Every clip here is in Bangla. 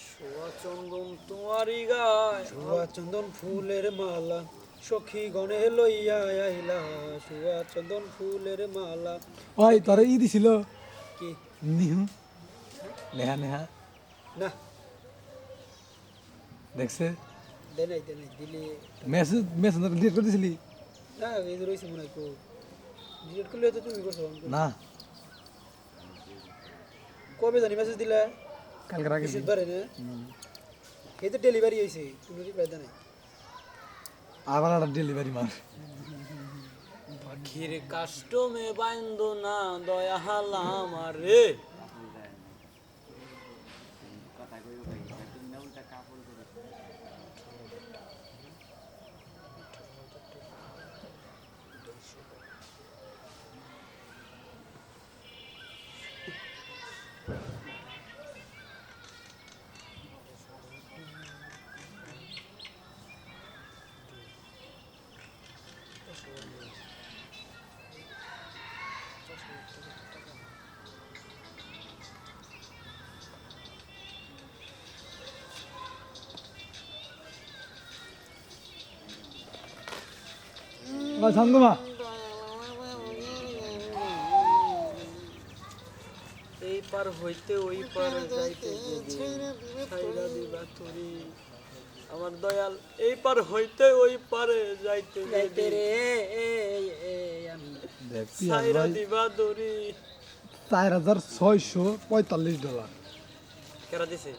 সোয়া চন্দন তোমারই গায়, সোয়া চন্দন ফুলের মালা সখী গণে লইয়া আইলা, সোয়া চন্দন ফুলের মালা। ওই তোরে ই দিছিল কি? নিহু নেহা নেহা না দেখছে দেনাই দিলে মেসেজ মেসেজ ডিলিট করে দিছিলি না, এই যে রয়েছে মনে হয় কো ডিলিট করলে তো তুমি করছো। না কবে জানি মেসেজ দিলে? কালকে রাখি কিছু ধরে না, এই তো ডেলিভারি হয়েছে, তুমি রিপ্লাই দেয় নাই। আবার একটা ডেলিভারি মার পাখির কাস্টমে বাইন্দ না দয়া হালা আমারে। ওই সান্দমা এই পার হইতে ওই পার যাইতে ছাইরা দিবা তোরি আমার দয়াল, এই পার হইতে ওই পারে যাইতে যাইতে রে আমি দেখ ছাইরা দিবা দড়ি। $4,645 কেরা দিছে?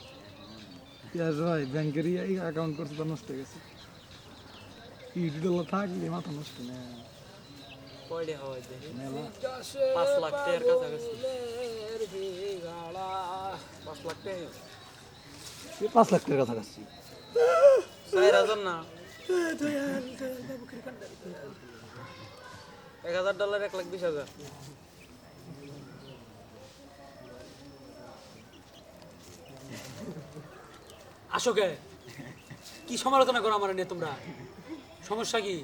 পিয়াজ ভাই ব্যাংকের অ্যাকাউন্ট করছে তো নষ্ট হয়ে গেছে। $80 থাকলে মাথা নষ্ট না কয়ডে হয় দেখি? মেলা 5 লাখ টাকার কাছাকাছি। 5 লাখ টাকা 5 লাখ টাকার কাছাকাছি 4,000 না, $1,000 1,20,000। আসো কে? কি সমালোচনা করো আমার নিয়ে তোমরা? সমস্যা কি?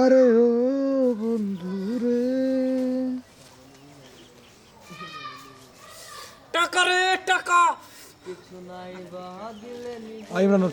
আরে ও বন্ধুরে টাকা রে টাকা, কিছু নাই বা দিলে ইমরান